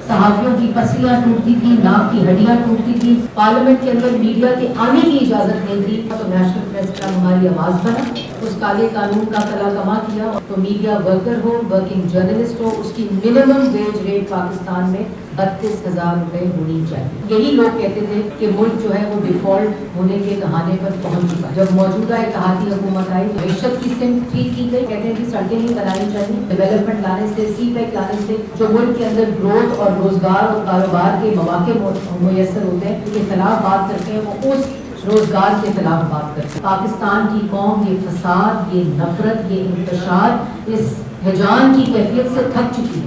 सहाफियों की पसलियां टूटती थी, नाक की हड्डियां टूटती थी, पार्लियामेंट के अंदर मीडिया के आने की इजाजत नहीं थी, तो नेशनल प्रेस क्लब हमारी आवाज बना, उस काले कानून का कला कमा किया। तो मीडिया वर्कर हो, वर्किंग जर्नलिस्ट हो, उसकी मिनिमम वेज रेट पाकिस्तान में 32,000 रुपए होनी चाहिए। यही लोग कहते थे कि मुल्क जो है वो डिफॉल्ट होने के कहाने पर पहुंच चुका। जब मौजूदा इत्तेहादी हुकूमत आई, मैशत की सिम ठीक की गई, कहते हैं कि सड़कें नहीं बनानी चाहिए, डेवलपमेंट लाने से, सी पैक लाने से जो मुल्क के अंदर ग्रोथ और रोजगार और कारोबार के मौके मुयसर होते हैं, के खिलाफ बात करते हैं, वो उस रोजगार के खिलाफ बात करते हैं। पाकिस्तान की कौम ये फसाद, ये नफरत, ये इंतशार, इस हिजान की कैफियत से थक चुकी है।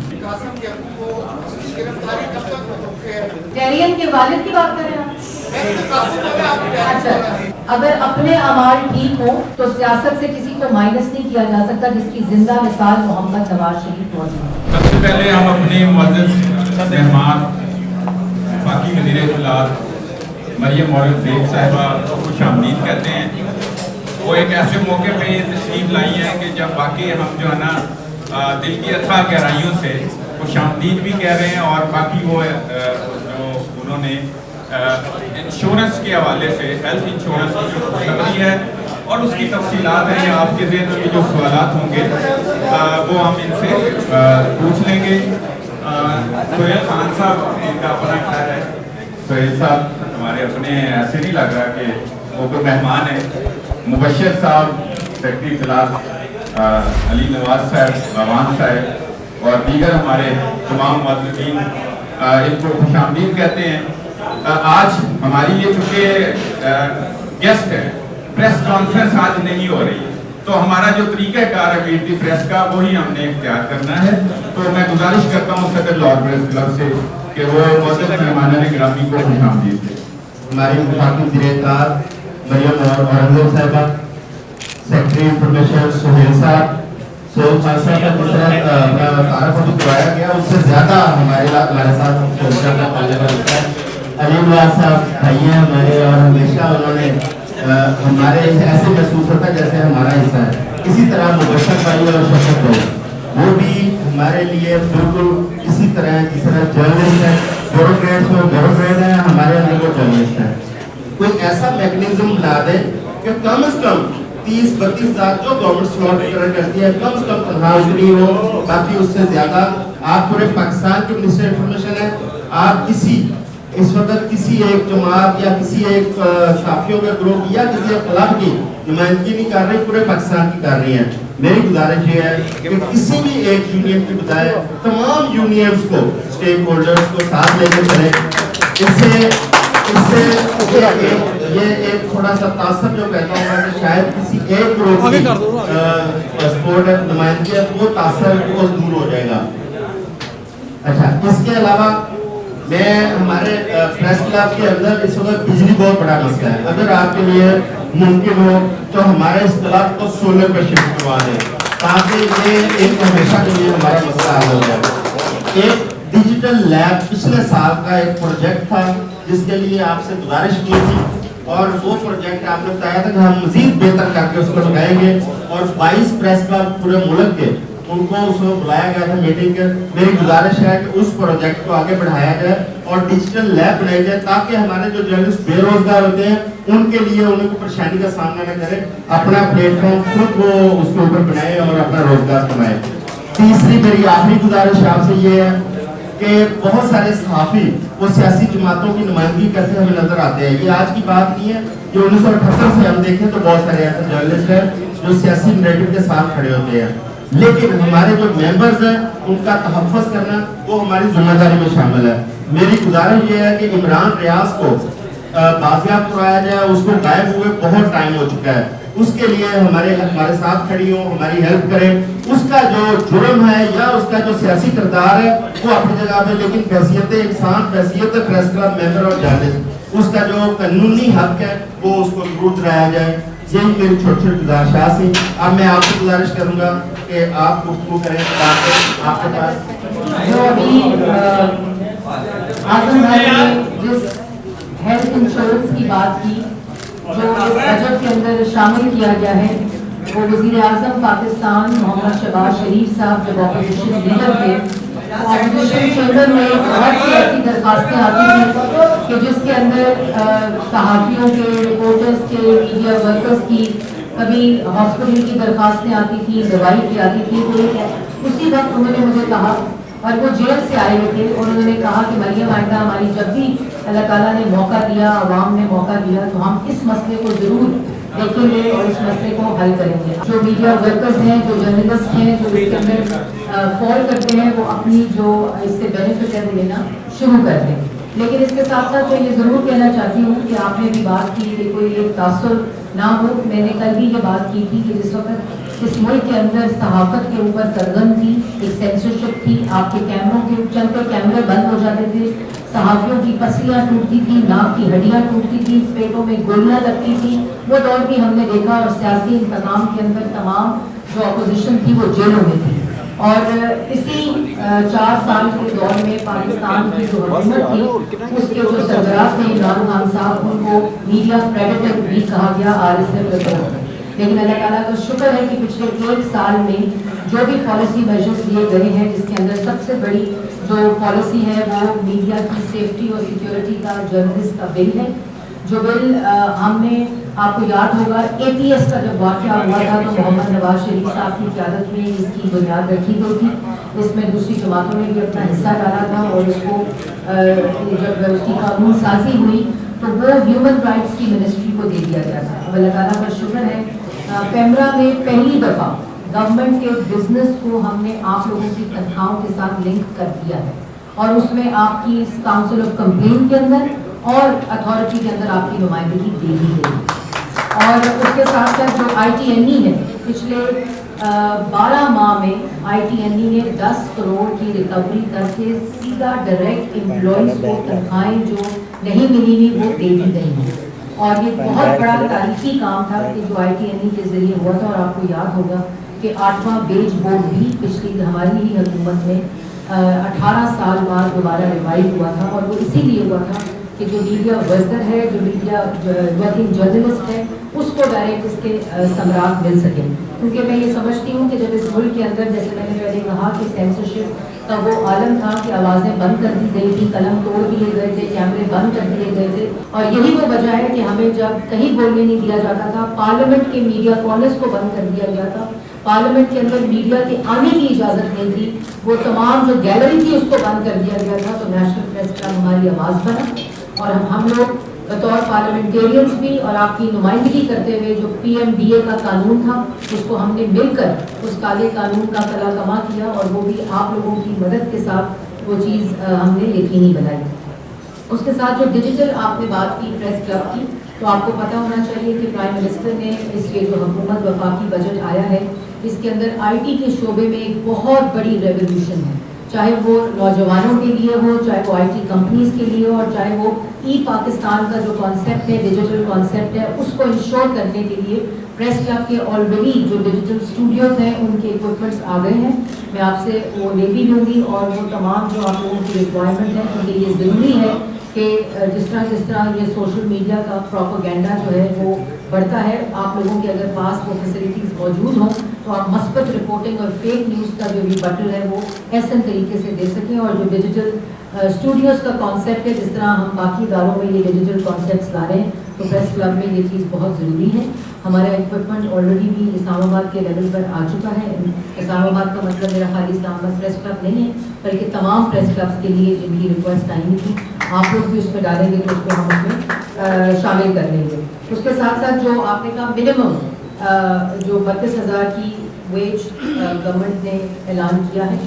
टेरियन के वालिद की बात करें आप? अच्छा, अगर अपने अमाल ठीक हो तो सियासत से किसी को माइनस नहीं किया जा सकता, जिसकी जिंदा मिसाल मोहम्मद नवाज शरीफ मौजूद है। सबसे पहले हम अपने मुअज़्ज़ज़ मेहमान वफाकी वज़ीर इत्तलात मरियम मौलूद बेग साहिबा को खुशामदीद कहते हैं। वो एक ऐसे मौके पे ये तशरीफ़ लाई हैं कि जब वाकई हम जो है ना दिल की अथाह गहराइयों से खुशामदीद भी कह रहे हैं, और बाकी वो जो उन्होंने इंश्योरेंस के हवाले से हेल्थ इंश्योरेंस की जो खुशखबरी है और उसकी तफसीलात हैं, आपके ज़हन में जो सवालात होंगे वो हम इनसे पूछ लेंगे। सोहेल खान साहब इनका अपना ख्याल है। सोहेल साहब हमारे अपने ऐसे नहीं लग रहा कि वो कोई मेहमान है। मुबश्शिर साहब, सेक्रेटरी इत्तलात अली नवाज साहब, बावान साहब और दीगर हमारे तमाम मुअज़्ज़ज़ीन इनको खुशामदीद कहते हैं। आज हमारी ये चूँकि गेस्ट है, प्रेस कॉन्फ्रेंस आज नहीं हो रही, तो हमारा जो तरीक़ाकार है मीट दी प्रेस का वही हमने इख्तियार करना है। तो मैं गुजारिश करता हूँ सदर लाहौर प्रेस क्लब से कि वो मुअज़्ज़ज़ मेहमानान गिरामी को खुशामदीद दें। हमारी वफाकी वज़ीर इत्तलात मरियम मौलूद साहिबा, सेक्रेटरी इंफॉर्मेशन सोहेल साहब, सोहेल खान साहब का जिस तरह तारफ़ अभी करवाया गया उससे ज़्यादा हमारे साथ अली नवाज साहब भाई हैं हमारे, और हमेशा उन्होंने हमारे ऐसे महसूस होता है जैसे हमारा हिस्सा है। इसी तरह मुबश्शिर भाई और शफकत भाई, वो भी हमारे लिए बिल्कुल इसी तरह जिस तरह जर्नलिस्ट है, ब्यूरोक्रेट्स में ब्यूरोक्रेट है, हमारे अंदर वो जर्नलिस्ट है। कोई ऐसा मैकेनिज्म बना दे कि कम से कम 30-32 हज़ार जो गवर्नमेंट स्लॉट करती है, कम से कम तनख्वाह उतनी हो, बाकी उससे ज्यादा। आप पूरे पाकिस्तान के मिनिस्टर इंफॉर्मेशन है, आप किसी इस वक्त किसी एक जमात या किसी एक साफियों के ग्रुप या किसी एक क्लब की नुमाइंदगी नहीं कर रही, पूरे पाकिस्तान की कर रही है। मेरी गुजारिश ये है कि किसी भी एक यूनियन की बजाय तमाम यूनियंस को, स्टेक होल्डर्स को साथ लेकर चले। इससे ये एक थोड़ा सा तासब जो कहता हूँ कि शायद किसी एक ग्रुप की सपोर्ट नुमाइंदगी है, वो तासब वो दूर हो जाएगा। अच्छा, इसके अलावा मैं हमारे प्रेस क्लब के अंदर इस वक्त बिजली बहुत बड़ा मसला है। अगर आपके लिए मुमकिन हो तो हमारे इस क्लब को सोलर पर शिफ्ट करवा दें, ताकि ये एक हमेशा के लिए हमारा मसला हल हो जाए। एक डिजिटल लैब पिछले साल का एक प्रोजेक्ट था जिसके लिए आपसे गुजारिश की थी, और वो प्रोजेक्ट आपने बताया था कि हम मजीद बेहतर करके उसको लगाएंगे, और 22 प्रेस क्लब पूरे मुल्क के उनको उसमें बुलाया गया था मीटिंग के। मेरी गुजारिश है कि उस प्रोजेक्ट को आगे बढ़ाया जाए और डिजिटल लैब बनाई जाए, ताकि हमारे जो जर्नलिस्ट बेरोजगार होते हैं उनके लिए उनको परेशानी का सामना न करें, अपना प्लेटफॉर्म खुद वो उसके ऊपर बनाए और अपना रोजगार कमाए। तीसरी मेरी आखिरी गुजारिश आपसे ये है कि बहुत सारे सहाफ़ी वो सियासी जमातों की नुमाइंदगी करते हमें नजर आते हैं। ये आज की बात नहीं है, ये 1978 से हम देखें तो बहुत सारे ऐसे जर्नलिस्ट हैं जो सियासी नैरेटिव के साथ खड़े होते हैं, लेकिन हमारे जो मेंबर्स हैं उनका तहफ़्फ़ुज़ करना वो हमारी जिम्मेदारी में शामिल है। मेरी गुजारिश ये है कि इमरान रियाज को बाजियाब कराया जाए, उसको गायब हुए बहुत टाइम हो चुका है, उसके लिए हमारे साथ खड़ी हो, हमारी हेल्प करें। उसका जो जुर्म है या उसका जो सियासी किरदार है वो अपनी जगह पे, लेकिन हैसियत इंसान, हैसियत प्रेस क्लब मेंबर और जर्नलिस्ट, उसका जो कानूनी हक है वो उसको जरूर दिलाया जाए। यही मेरी छोटी छोटी गुजारिश थी। अब मैं आपसे गुजारिश करूंगा कि आप गुफ्तगू करें आपके पास जो अभी आजम भाई ने जिस हेल्थ इंश्योरेंस की बात की, जो बजट के अंदर शामिल किया गया है, वो वज़ीर आज़म पाकिस्तान मोहम्मद शहबाज शरीफ साहब जब ऑपोजिशन लीडर थे ऑपोजिशन चैम्बर में बहुत सी ऐसी दरखास्तें आती थी कि जिसके अंदर सहाफ़ियों के, रिपोर्टर्स के, मीडिया वर्कर्स की, कभी हॉस्पिटल की दरखास्तें आती थी, दवाई की आती थी। तो उसी वक्त उन्होंने मुझे कहा, और वो जेल से आए हुए थे, और उन्होंने कहा कि मरियम आइंदा हमारी जब भी अल्लाह ताला ने मौका दिया, आवाम ने मौका दिया, तो हम इस मसले को ज़रूर देखेंगे और इस मसले को हल करेंगे। जो मीडिया वर्कर्स हैं, जो जर्नलिस्ट हैं, जो इसके अंदर फॉल करते हैं, वो अपनी जो इससे बेनिफिट है वो लेना शुरू कर दें। लेकिन इसके साथ साथ मैं ये ज़रूर कहना चाहती हूँ कि आपने भी बात की कि कोई एक तासुर ना हो। मैंने कल भी ये बात की थी कि जिस वक्त इस मुल्क के अंदर सहाफ़त के ऊपर करगन थी, एक सेंसरशिप थी, आपके कैमरों के चलते कैमरे बंद हो जाते थे, सहाफ़ियों की पसलियाँ टूटती थी, नाक की हड्डियाँ टूटती थी, पेटों में गोलियाँ लगती थी, वो दौर भी हमने देखा। और सियासी इंतज़ाम के अंदर तमाम जो अपोजिशन थी वो जेलों में थी। और इसी 4 साल के दौर में पाकिस्तान की जो हुकूमत थी, उसके जो सरबराह थे इमरान खान साहब, उनको मीडिया प्रेडेटर भी कहा गया, RSF के तरफ। लेकिन अल्लाह ताला का शुक्र है कि पिछले 1 साल में जो भी पॉलिसी मेजर्स लिए गए हैं, जिसके अंदर सबसे बड़ी जो पॉलिसी है वो मीडिया की सेफ्टी और सिक्योरिटी का, जर्नलिस्ट का बिल है। जो बिल हमने, आपको याद होगा APS का जब वाक़या हुआ था तो मोहम्मद नवाज शरीफ साहब की क़यादत में इसकी बुनियाद रखी गई थी। इसमें दूसरी जमातों ने भी अपना हिस्सा डाला था, और उसको जब उसकी कानून साजी हुई तो वो ह्यूमन राइट्स की मिनिस्ट्री को दे दिया गया था। अब अल्लाह ताला का शुक्र है, पैमरा में पहली दफ़ा गवर्नमेंट के बिजनेस को हमने आप लोगों की तनख्वाहों के साथ लिंक कर दिया है, और उसमें आपकी काउंसिल ऑफ कंप्लेन के अंदर और अथॉरिटी के अंदर आपकी नुमाइंदगी दे दी गई। और उसके साथ साथ जो ITNE है, पिछले 12 माह में ITNE ने 10 करोड़ की रिकवरी करके सीधा डायरेक्ट एम्प्लॉइज को तनख्वाहें जो नहीं मिली हुई वो दे दी गई हैं। और ये बहुत बड़ा तारीखी काम था कि जो ITNE के जरिए हुआ था। और आपको याद होगा कि 8वां वेज बोर्ड भी पिछली हमारी ही हुकूमत में 18 साल बाद दोबारा रिवाइव हुआ था, और वो इसीलिए हुआ था कि जो मीडिया वर्कर है, जो मीडिया वर्किंग जर्नलिस्ट है, उसको डायरेक्ट इसके समराग मिल सके। क्योंकि मैं ये समझती हूँ कि जब इस मुल्क के अंदर, जैसे मैंने पहले कहा कि सेंसरशिप का वो आलम था कि आवाज़ें बंद कर दी गई थी, कलम तोड़ दिए गए थे, कैमरे बंद कर दिए गए थे, और यही वो वजह है कि हमें जब कहीं बोलने नहीं दिया जाता था, पार्लियामेंट के मीडिया कॉर्नर्स को बंद कर दिया गया था, पार्लियामेंट के अंदर मीडिया के आने की इजाज़त नहीं थी, वो तमाम जो गैलरी थी उसको बंद कर दिया गया था। तो नेशनल प्रेस क्लब हमारी आवाज़ बना, और हम लोग बतौर पार्लियामेंटेरियंस भी और आपकी नुमाइंदगी करते हुए जो PMDA का कानून था, उसको हमने मिलकर उस काले कानून का तला कमा किया, और वो भी आप लोगों की मदद के साथ वो चीज़ हमने यकीनी बनाई। उसके साथ जो डिजिटल आपने बात की प्रेस क्लब की, तो आपको पता होना चाहिए कि प्राइम मिनिस्टर ने इस ये जो हुकूमत वफाकी बजट आया है, इसके अंदर IT के शोबे में एक बहुत बड़ी रेवोल्यूशन है, चाहे वो नौजवानों के लिए हो, चाहे वो IT कंपनीज के लिए हो, और चाहे वो पाकिस्तान का जो कॉन्सेप्ट है, डिजिटल कॉन्सेप्ट है, उसको इंश्योर करने के लिए प्रेस क्लब के ऑलरेडी जो डिजिटल स्टूडियोज हैं उनके इक्विपमेंट्स आ गए हैं। मैं आपसे वो ले भी लूँगी, और वो तमाम जो आप लोगों की रिक्वायरमेंट है, क्योंकि ये ज़रूरी है कि जिस तरह ये सोशल मीडिया का प्रोपेगेंडा जो है वो बढ़ता है, आप लोगों के अगर पास वो फैसिलिटीज़ मौजूद हों तो आप मस्बत रिपोर्टिंग और फेक न्यूज़ का जो भी बटल है वो ऐसे तरीके से दे सकें। और जो डिजिटल स्टूडियोज़ का कॉन्सेप्ट है, जिस तरह हम बाकी इदारों में ये डिजिटल कॉन्सेप्ट्स ला रहे हैं, तो प्रेस क्लब में ये चीज़ बहुत ज़रूरी है। हमारा इक्विपमेंट ऑलरेडी भी इस्लामाबाद के लेवल पर आ चुका है। इस्लामाबाद का मतलब मेरा खाली इस्लामाबाद प्रेस क्लब नहीं है, बल्कि तमाम प्रेस क्लब्स के लिए जिनकी रिक्वेस्ट आई थी, आप लोग भी उसमें डालेंगे तो उसको हम उसमें शामिल कर लेंगे। उसके साथ साथ जो आपने कहा मिनिमम जो 32,000 की वेज गवर्नमेंट ने ऐलान किया है,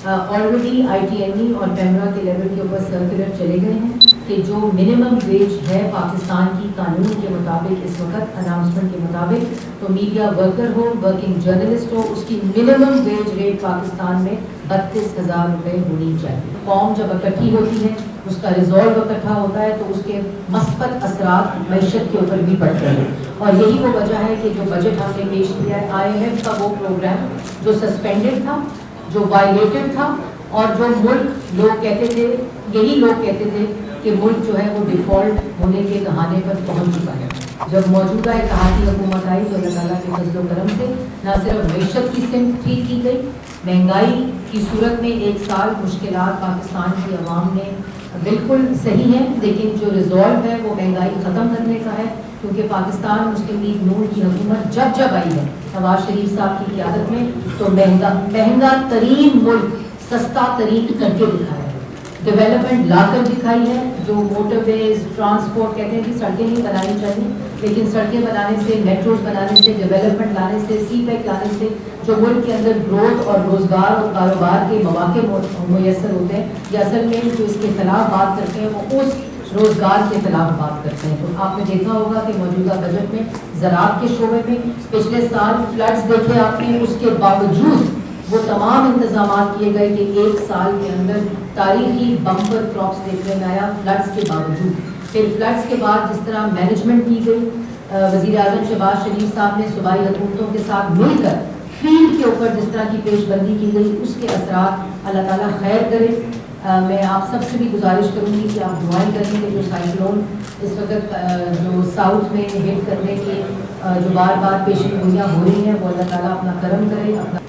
ऑलरेडी ITNE और पैमरा के लेवल के ऊपर सर्कुलर चले गए हैं कि जो मिनिमम वेज है पाकिस्तान की कानून के मुताबिक, इस वक्त अनाउंसमेंट के मुताबिक, तो मीडिया वर्कर हो, वर्किंग जर्नलिस्ट हो, उसकी मिनिमम वेज रेट पाकिस्तान में 32,000 रुपये होनी चाहिए। कौम जब इकट्ठी होती है, उसका रिजॉल्व इकट्ठा होता है, तो उसके मस्बत असरात मैशत के ऊपर भी पड़ते हैं। और यही वो वजह है कि जो बजट हमने पेश किया है, IMF का वो प्रोग्राम जो सस्पेंडेड था, जो वायलेटेड था, और जो मुल्क लोग कहते थे, यही लोग कहते थे कि मुल्क जो है वो डिफ़ॉल्ट होने के कहाने पर पहुंच चुका है। जब मौजूदा इत्तेहादी हुकूमत आई तो अल्लाह ताला के फजल करम से न सिर्फ मैशत की सिमत ठीक की गई, महंगाई की सूरत में 1 साल मुश्किलात पाकिस्तान की आवाम ने बिल्कुल सही है, लेकिन जो रिजॉल्व है वो महंगाई ख़त्म करने का है, क्योंकि पाकिस्तान मुस्लिम लीग नून की हुकूमत जब आई है नवाज शरीफ साहब की क़यादत में, तो महंगा तरीन मुल्क सस्ता तरीन करके दिखाया है, डेवलपमेंट लाकर दिखाई है। जो मोटरवेज ट्रांसपोर्ट कहते हैं कि सड़कें नहीं बनानी चाहिए, लेकिन सड़कें बनाने से, मेट्रोज बनाने से, डेवलपमेंट लाने से, सी पैक लाने से जो मुल्क के अंदर ग्रोथ और रोज़गार और कारोबार के मौके मुयसर होते हैं, या असल में जो इसके खिलाफ बात करते हैं वो उस रोज़गार के खिलाफ बात करते हैं। तो आपने देखा होगा कि मौजूदा बजट में ज़राअत के शोबे में पिछले साल फ्लड्स देखे आपने, उसके बावजूद वो तमाम इंतजाम किए गए कि 1 साल के अंदर तारीखी बम्पर क्रॉप्स देखने में आया फ्लड्स के बावजूद। फिर फ्लड्स के बाद जिस तरह मैनेजमेंट की गई, वज़ीर आज़म शहबाज शरीफ साहब ने सूबाई हुकूमतों के साथ मिलकर फील्ड के ऊपर जिस तरह की पेशबंदी की गई, उसके असरात अल्लाह ताला खैर करे। मैं आप सबसे भी गुजारिश करूँगी कि आप दुआएं करें कि जो साइक्लोन इस वक्त जो साउथ में हिट करने की जो बार बार पेशन गोइयाँ हो रही हैं, वो अल्लाह ताला अपना करम करे। अपना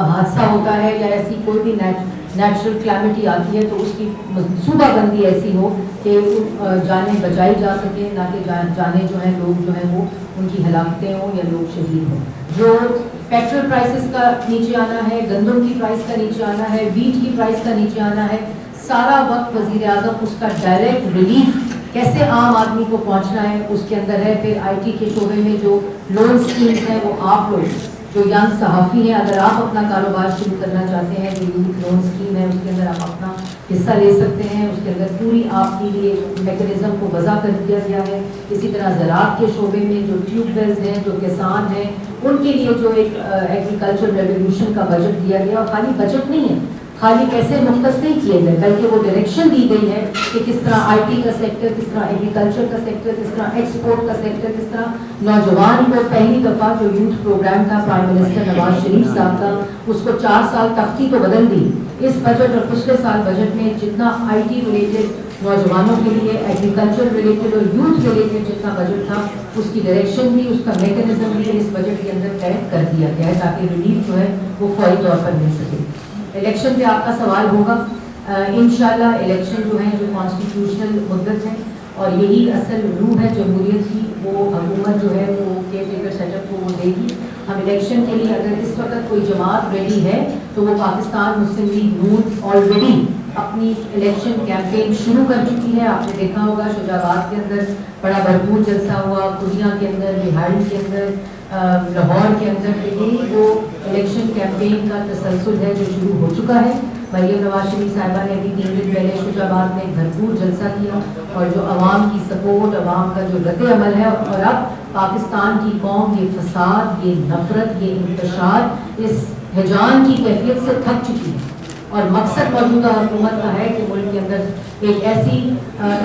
हादसा होता है या ऐसी कोई भी नेचुरल क्लैमिटी आती है तो उसकी मनसूबाबंदी ऐसी हो कि जानें बचाई जा सके, ना कि जाने जो हैं लोग जो हैं वो उनकी हलाकतें हों या लोग शहीद हों। जो पेट्रोल प्राइसेस का नीचे आना है, गंदम की प्राइस का नीचे आना है, वीट की प्राइस का नीचे आना है, सारा वक्त वज़ीर आज़म उसका डायरेक्ट रिलीफ कैसे आम आदमी को पहुंचना है उसके अंदर है। फिर IT के शोबे में जो लोन स्कीम्स हैं, वो आप लोग जो यंग सहाफ़ी हैं, अगर आप अपना कारोबार शुरू करना चाहते हैं, जो यूथ लोन स्कीम है उसके अंदर आप अपना हिस्सा ले सकते हैं। उसके अंदर पूरी आपके लिए मैकेनिज़्म को वज़ा कर दिया गया है। इसी तरह ज़राअत के शोबे में जो ट्यूबवेल्स हैं, जो किसान हैं, उनके लिए जो एक एग्रीकल्चर रेवोल्यूशन का बजट दिया गया। और खाली बजट नहीं है, खाली पैसे मुख्तस नहीं किए गए, बल्कि वो डायरेक्शन दी गई है कि किस तरह IT का सेक्टर, किस तरह एग्रीकल्चर का सेक्टर, किस तरह एक्सपोर्ट का सेक्टर, किस तरह नौजवान को पहली दफ़ा जो यूथ प्रोग्राम था प्राइम मिनिस्टर नवाज शरीफ साहब का, उसको 4 साल तख्ती तो बदल दी। इस बजट और पिछले साल बजट में जितना IT रिलेटेड नौजवानों के लिए, एग्रीकल्चर रिलेटेड और यूथ रिलेटेड जितना बजट था, उसकी डायरेक्शन भी, उसका मैकेनिज्म भी इस बजट के अंदर तय कर दिया गया है, ताकि रिलीफ जो है वो फौरी तौर पर मिल सके। इलेक्शन पे आपका सवाल होगा, इंशाल्लाह इलेक्शन जो है जो कॉन्स्टिट्यूशनल मुद्दत है और यही असल रूह है जमहूरियत की, वो हुकूमत जो है वो केयर टेकर सेटअप को वो देगी। हम इलेक्शन के लिए अगर इस वक्त कोई जमात रेडी है तो वो पाकिस्तान मुस्लिम लीग नून ऑलरेडी अपनी इलेक्शन कैंपेन शुरू कर चुकी है। आपने देखा होगा शुजाबाद के अंदर बड़ा भरपूर जलसा हुआ, कुड़ियाँ के अंदर, बिहाड़ी के अंदर, लाहौर के अंदर, यही वो इलेक्शन कैंपेन का तसलसल है जो शुरू हो चुका है। मरियम नवाज शरीफ साहिबा ने अभी 3 दिन पहले शुजाबाद में भरपूर जलसा किया और जो अवाम की सपोर्ट, अवाम का जो रद्द अमल है, और अब पाकिस्तान की कौम ये फसाद, ये नफरत, ये इंतशार, इस हिजान की कैफियत से थक चुकी है। और मकसद मौजूदा हुकूमत का है कि मुल्क के अंदर एक ऐसी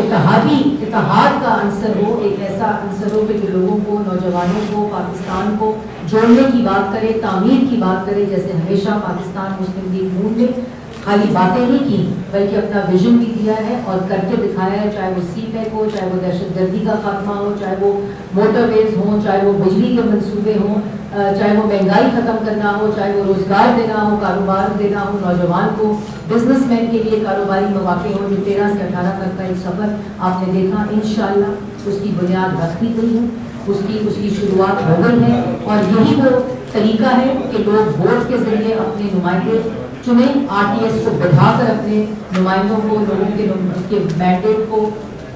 इत्तेहाद का अंसर हो, एक ऐसा अंसर हो कि लोगों को, नौजवानों को, पाकिस्तान को जोड़ने की बात करे, तामीर की बात करे। जैसे हमेशा पाकिस्तान मुस्लिम लीग नून ने खाली बातें नहीं की, बल्कि अपना विजन भी दिया है और करके दिखाया है, चाहे वो सी पैक हो, चाहे वो दहशतगर्दी का खात्मा हो, चाहे वो मोटरवेज हों, चाहे वो बिजली के मंसूबे हों, चाहे वो महंगाई ख़त्म करना हो, चाहे वो रोज़गार देना हो, कारोबार देना हो नौजवान को, बिजनेसमैन के लिए कारोबारी मौके हो। जो 13 से 18 तक का एक सफ़र आपने देखा, इंशाअल्लाह उसकी बुनियाद रख दी गई है, उसकी शुरुआत हो गई है। और यही वो तरीका है कि लोग वोट के ज़रिए अपने नुमाइंदे चुने, RTS को बढ़ाकर अपने नुमाइंदों को, लोगों के मैंडेट को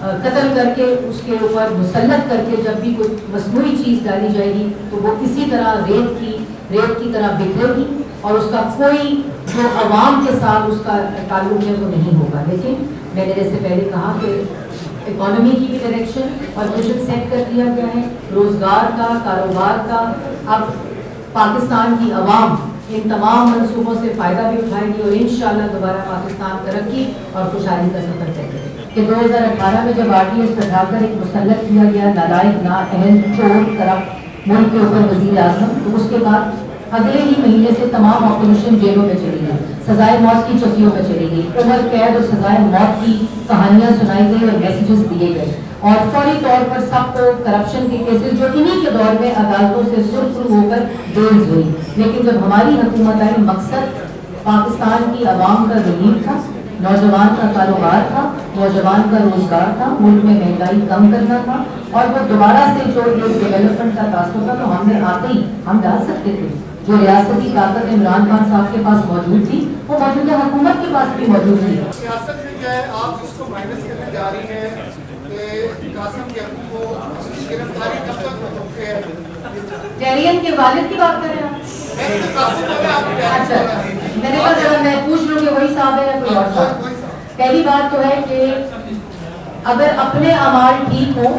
कत्ल करके उसके ऊपर मुसल्लत करके जब भी कोई मसनूई चीज़ डाली जाएगी तो वो इसी तरह रेत की तरह बिखरेगी और उसका कोई जो अवाम के साथ उसका ताल्लुक है वो नहीं होगा। लेकिन मैंने जैसे पहले कहा कि इकोनॉमी की भी डायरेक्शन और विजन सेट कर दिया गया है, रोज़गार का, कारोबार का। अब पाकिस्तान की अवाम इन तमाम मनसूबों से फ़ायदा भी उठाएगी और इंशाअल्लाह दोबारा पाकिस्तान तरक्की और खुशहाली का सफ़र तय करेगा। कि 2018 में जब RTS बढ़ाकर एक मुसल्लत किया गया नालायक, नाअहल, चोर, करप्ट मुल्क के ऊपर वज़ीर आज़म, तो उसके बाद अगले ही महीने से तमाम ऑपोजिशन जेलों में चली गई, सजाए मौत की चौकियों में चली गई, उम्र कैद और सजाए मौत की कहानियाँ सुनाई गई और मैसेजेस दिए गए और फौरी तौर पर सबको करप्शन के केसेस जो इन्हीं के दौर में अदालतों से सुरखरू होकर बेल्स हुई। लेकिन जब हमारी हुकूमत आई, मकसद पाकिस्तान की आवाम का ज़मीन था, नौजवान का कारोबार था, नौजवान का रोजगार था, मुल्क में महंगाई कम करना था, और वो दोबारा से जो एक डेवलपमेंट का रास्ता था, तो हमने आते ही हम डाल सकते थे। जो रियासती ताकत इमरान खान साहब के पास मौजूद थी, वो मौजूदा हुकूमत के पास भी मौजूद थी। सियासत में क्या है, आप जिसको माइनस करने जा रही हैं कि कासिम गैकू को गिरफ्तारी कब तक हो चुकी है? टेरियन के वालिद की बात कर रहे हैं मैं तो कासिम बोले आप अच्छा, मैंने कहा जरा मैं पूछ लूँ कि वही साहब है या कोई और साहब। पहली बात तो है कि अगर अपने अमाल ठीक हो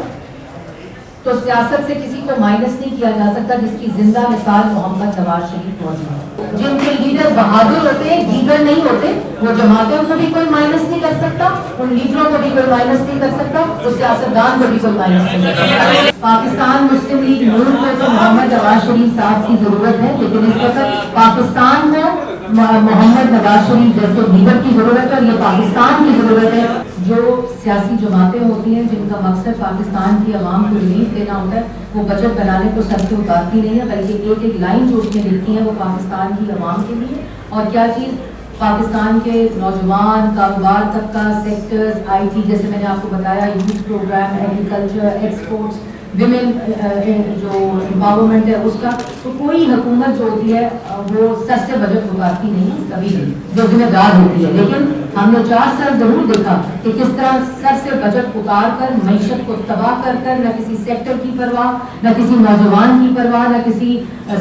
तो सियासत से किसी को माइनस नहीं किया जा सकता, जिसकी जिंदा मिसाल मोहम्मद नवाज शरीफ मौजूद है। जिनके लीडर बहादुर होते हैं, दीगर नहीं होते, वो जमातों को भी कोई माइनस नहीं कर सकता, उन लीडरों को भी कोई माइनस नहीं कर सकता, उस सियासतदान को भी कोई माइनस नहीं कर सकता। पाकिस्तान मुस्लिम लीग नून को तो मोहम्मद नवाज शरीफ साहब की जरूरत है, लेकिन इस वक्त पाकिस्तान को मोहम्मद नवाज शरीफ जैसे लीडर की जरूरत है, ये पाकिस्तान की जरूरत है। जो सियासी जमातें होती हैं जिनका मकसद पाकिस्तान की आवाम को रिलीफ देना होता है, वो बजट बनाने को सर से उतारती नहीं है, बल्कि एक एक लाइन जो उसमें लिखती है वो पाकिस्तान की आवाम के लिए, और क्या चीज़ पाकिस्तान के नौजवान, कारोबार तबका, सेक्टर्स, IT, जैसे मैंने आपको बताया, youth program, agriculture, exports, women जो एम्पावरमेंट है उसका, तो कोई हुकूमत जो होती है वो सर से बजट उतारती नहीं है कभी भी, जो जिम्मेदार होती है। लेकिन हमने 4 साल जरूर देखा कि किस तरह सर से बजट उतार कर मईशत को तबाह कर कर, न किसी सेक्टर की परवाह, न किसी नौजवान की परवाह, न किसी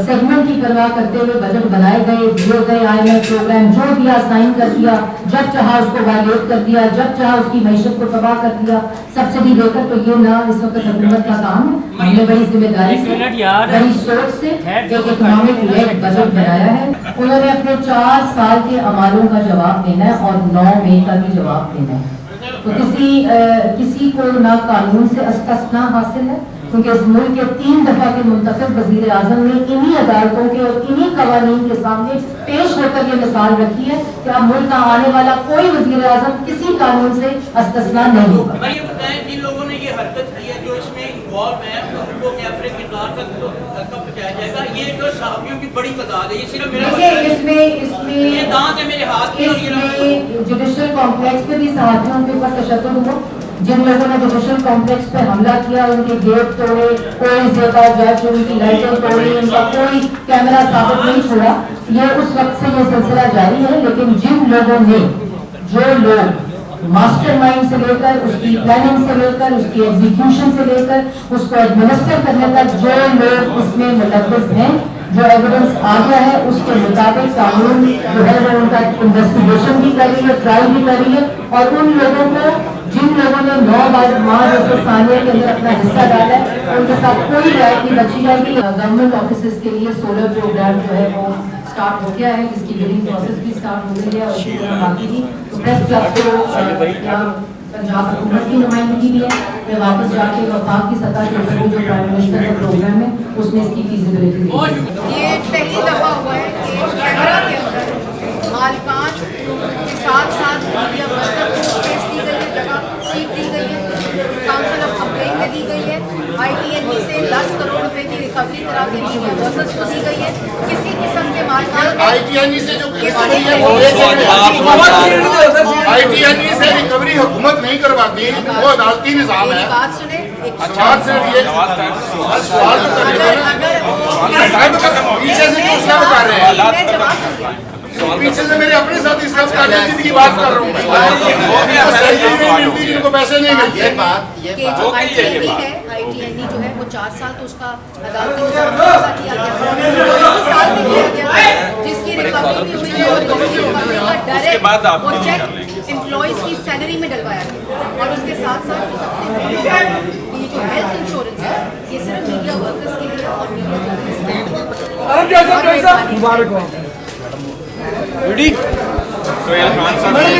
सेगमेंट की परवाह करते हुए बजट बनाए गए, दिए गए, IMF प्रोग्राम जो दिया साइन कर दिया, जब चाहा उसको वायलेट कर दिया, जब चाहा उसकी मईशत को तबाह कर दिया, सब्सिडी देकर। तो ये ना इस वक्त हुकूमत का काम है। हमने बड़ी जिम्मेदारी से, बड़ी सोच से एक इकोनॉमिक लेड बजट बनाया है। उन्होंने अपने 4 साल के अमालों का जवाब देना है और 9 मई का भी जवाब देना है। तो किसी को ना कानून से अस्तना हासिल है, क्योंकि इस मुल्क के 3 दफा के मुंतखब वजीर आजम ने इन्हीं अदालतों के और इन्हीं कवानीन के सामने पेश होकर ये मिसाल रखी है कि अब मुल्क का आने वाला कोई वजीर आजम किसी कानून से अस्तना नहीं होगा। ये बताएं जिन लोगों ने ये हरकत की है, जो इसमें इन्वॉल्व है, उनको कैफरे किरदार तक पहुंचाया जाएगा। ये जो साहबियों की बड़ी तादाद है, ये सिर्फ मेरा इसमें ये दांत है मेरे हाथ में, और ये जुडिशल कॉम्प्लेक्स पे भी सहाफ़ियों के ऊपर तशद्दुद हुआ। जिन लोगों ने जुडिशल कॉम्प्लेक्स पे हमला किया, उनके गेट तोड़े, कोई ज़ेबा जज, उनकी लाइटें तोड़ी, उनका कोई कैमरा साबित नहीं छोड़ा। ये उस वक्त से ये सिलसिला जारी है। लेकिन जिन लोगों ने, जो लोग मास्टरमाइंड से लेकर उसकी प्लानिंग से लेकर उसकी एग्जीक्यूशन से लेकर उसको एडमिनिस्टर करने तक जो लोग उसमें मुलव्वस हैं, जो एविडेंस आ गया है उसके मुताबिक कानून जो है वो उनका इन्वेस्टिगेशन भी कर रही है, ट्रायल भी कर रही है। और उन लोगों को, जिन लोगों ने 9 माह 200 सालिया के अंदर अपना हिस्सा डाला है, उनके साथ कोई राय नहीं बची जाएगी। गवर्नमेंट ऑफिस के लिए सोलर प्रोग्राम जो है वो स्टार्ट हो गया है, जिसकी बिलिंग प्रोसेस भी स्टार्ट हो गई है, और इसकी बाकी भी प्रेस क्लब को पंजाब हुकूमत की नुमाइंदगी भी है। मैं वापस जाके वफाक की सतह के ऊपर जो प्राइम मिनिस्टर का प्रोग्राम है उसमें इसकी फीजिबिलिटी ये पहली दफा हुआ है कि कैमरा के अंदर मालिकान के साथ साथ मीडिया वर्कर को स्पेस दी गई है, जगह सीट दी गई है, काउंसिल ऑफ कंप्लेंट में दी गई है, ITNE से 10 करोड़ रुपए की रिकवरी करा के मीडिया वर्कर्स को दी गई है। किसी किस्म के मालिकान ITNE से जो रिकवरी है वो ITNE से रिकवरी हुकूमत नहीं करवाती, वो अदालती निजाम है। बात सुने, एक सवाल सिर्फ ये सवाल तो पीछे से क्यों इसका बता रहे हैं? मैं जवाब दूंगी। पीछे से मेरे अपने साथी इसका की बात कर रहा हूँ मैं। सैलरी नहीं मिलती, जिनको पैसे नहीं मिलते। कि जो ITNE है, ITNE जो है वो 4 साल तो उसका अदालती निजाम में किया गया, 2 साल में किया गया, जिसकी रिकवरी भी हुई है और जिसकी रिकवरी का डायरेक्ट वो चेक एम्प्लॉइज की सैलरी में डलवाया गया। और उसके साथ साथ जो सबसे ये जो हेल्थ इंश्योरेंस है, ये सिर्फ मीडिया वर्कर्स के लिए और मीडिया सोहेल खान साहब, नहीं